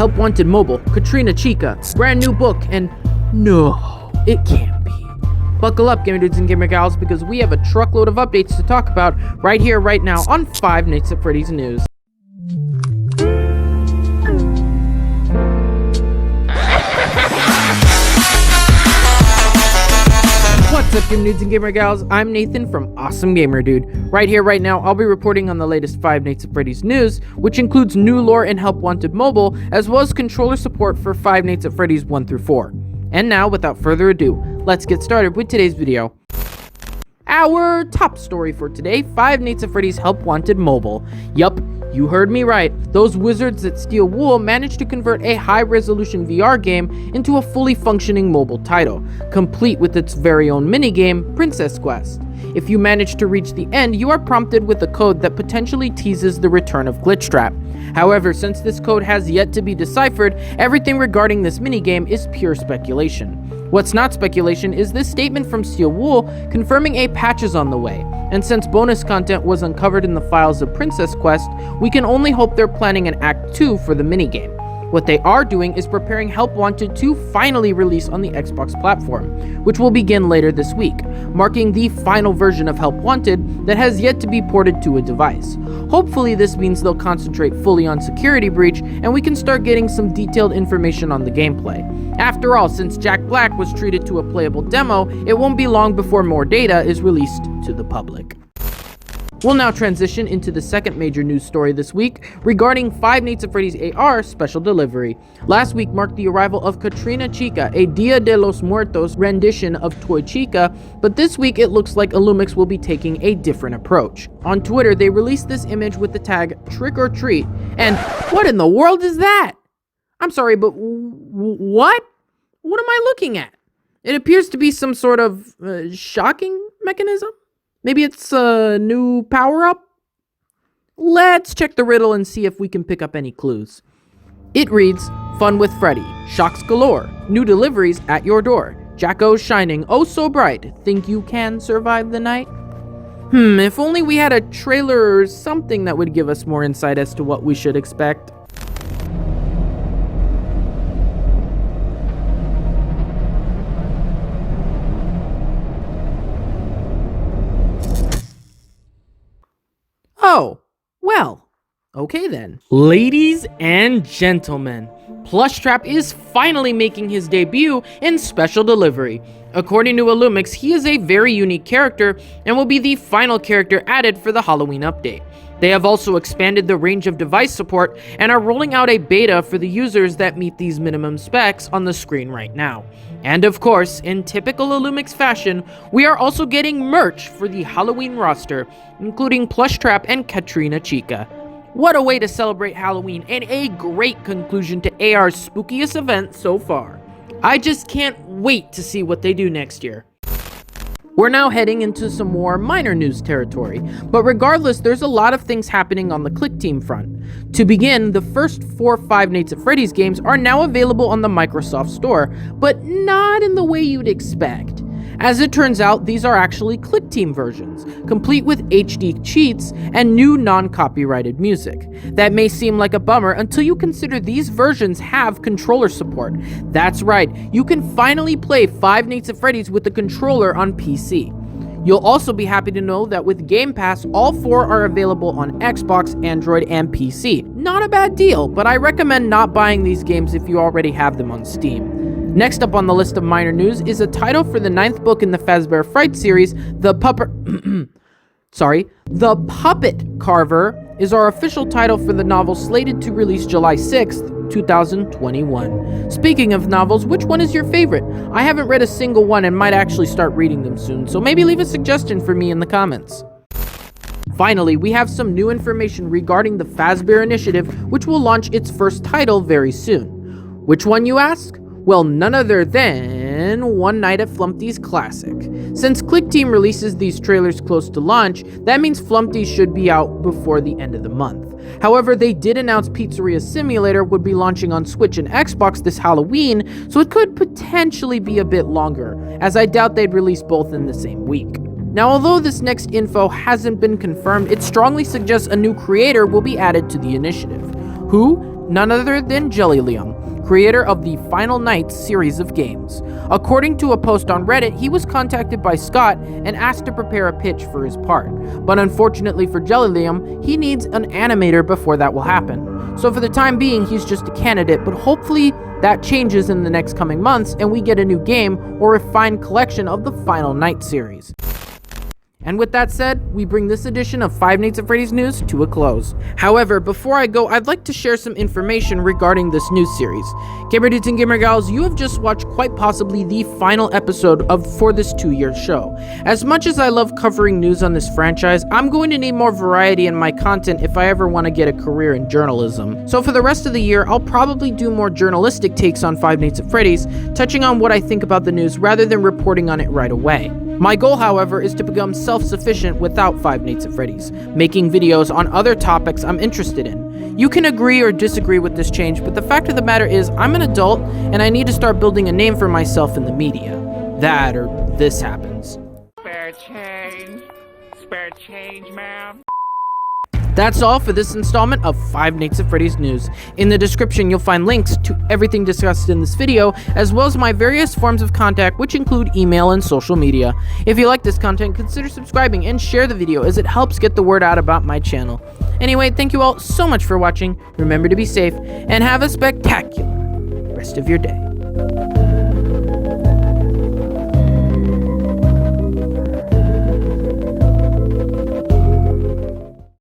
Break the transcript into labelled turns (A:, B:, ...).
A: Help Wanted Mobile, Katrina Chica, brand new book, and no, it can't be. Buckle up, Gamer Dudes and Gamer Gals, because we have a truckload of updates to talk about right here, right now on Five Nights at Freddy's News. What's up, Gamer Dudes and Gamer Gals? I'm Nathan from Awesomegamerdude. Right here, right now, I'll be reporting on the latest Five Nights at Freddy's news, which includes new lore in Help Wanted Mobile, as well as controller support for Five Nights at Freddy's 1 through 4. And now, without further ado, let's get started with today's video. Our top story for today, Five Nights at Freddy's Help Wanted Mobile. Yup, you heard me right. Those wizards that steal wool managed to convert a high-resolution VR game into a fully functioning mobile title, complete with its very own minigame, Princess Quest. If you manage to reach the end, you are prompted with a code that potentially teases the return of Plushtrap. However, since this code has yet to be deciphered, everything regarding this minigame is pure speculation. What's not speculation is this statement from Steel Wool confirming a patch is on the way, and since bonus content was uncovered in the files of Princess Quest, we can only hope they're planning an Act 2 for the minigame. What they are doing is preparing Help Wanted to finally release on the Xbox platform, which will begin later this week, marking the final version of Help Wanted that has yet to be ported to a device. Hopefully this means they'll concentrate fully on Security Breach and we can start getting some detailed information on the gameplay. After all, since Jack Black was treated to a playable demo, it won't be long before more data is released to the public. We'll now transition into the second major news story this week regarding Five Nights at Freddy's AR special delivery. Last week marked the arrival of Katrina Chica, a Dia de los Muertos rendition of Toy Chica, but this week it looks like Illumix will be taking a different approach. On Twitter, they released this image with the tag Trick or Treat, and what in the world is that? I'm sorry, but what? What am I looking at? It appears to be some sort of shocking mechanism? Maybe it's a new power-up? Let's check the riddle and see if we can pick up any clues. It reads, Fun with Freddy, shocks galore, new deliveries at your door, Jacko's shining oh so bright, think you can survive the night? If only we had a trailer or something that would give us more insight as to what we should expect. Oh, well, okay then. Ladies and gentlemen, Plushtrap is finally making his debut in special delivery. According to Illumix, he is a very unique character and will be the final character added for the Halloween update. They have also expanded the range of device support and are rolling out a beta for the users that meet these minimum specs on the screen right now. And of course, in typical Illumix fashion, we are also getting merch for the Halloween roster, including Plushtrap and Katrina Chica. What a way to celebrate Halloween and a great conclusion to AR's spookiest event so far. I just can't wait to see what they do next year. We're now heading into some more minor news territory, but regardless, there's a lot of things happening on the Click Team front. To begin, the first 4 Five Nights at Freddy's games are now available on the Microsoft Store, but not in the way you'd expect. As it turns out, these are actually Click Team versions, complete with HD cheats and new non-copyrighted music. That may seem like a bummer until you consider these versions have controller support. That's right, you can finally play Five Nights at Freddy's with the controller on PC. You'll also be happy to know that with Game Pass, all 4 are available on Xbox, Android, and PC. Not a bad deal, but I recommend not buying these games if you already have them on Steam. Next up on the list of minor news is a title for the 9th book in the Fazbear Fright series, The Puppet Carver is our official title for the novel slated to release July 6th, 2021. Speaking of novels, which one is your favorite? I haven't read a single one and might actually start reading them soon, so maybe leave a suggestion for me in the comments. Finally, we have some new information regarding the Fazbear Initiative, which will launch its first title very soon. Which one, you ask? Well, none other than One Night at Flumpty's Classic. Since Click Team releases these trailers close to launch, that means Flumpty should be out before the end of the month. However, they did announce Pizzeria Simulator would be launching on Switch and Xbox this Halloween, so it could potentially be a bit longer, as I doubt they'd release both in the same week. Now, although this next info hasn't been confirmed, it strongly suggests a new creator will be added to the initiative. Who? none other than Jellylium, creator of the Final Nights series of games. According to a post on Reddit, he was contacted by Scott and asked to prepare a pitch for his part. But unfortunately for Jellylium, he needs an animator before that will happen. So for the time being, he's just a candidate, but hopefully that changes in the next coming months and we get a new game or a refined collection of the Final Night series. And with that said, we bring this edition of Five Nights at Freddy's news to a close. However, before I go, I'd like to share some information regarding this news series. Gamer dudes and gamer gals, you have just watched quite possibly the final episode for this 2-year show. As much as I love covering news on this franchise, I'm going to need more variety in my content if I ever want to get a career in journalism. So for the rest of the year, I'll probably do more journalistic takes on Five Nights at Freddy's, touching on what I think about the news rather than reporting on it right away. My goal, however, is to become self-sufficient without Five Nights at Freddy's, making videos on other topics I'm interested in. You can agree or disagree with this change, but the fact of the matter is I'm an adult and I need to start building a name for myself in the media. That or this happens. Spare change, ma'am. That's all for this installment of Five Nights at Freddy's news. In the description, you'll find links to everything discussed in this video, as well as my various forms of contact, which include email and social media. If you like this content, consider subscribing and share the video, as it helps get the word out about my channel. Anyway, thank you all so much for watching. Remember to be safe, and have a spectacular rest of your day.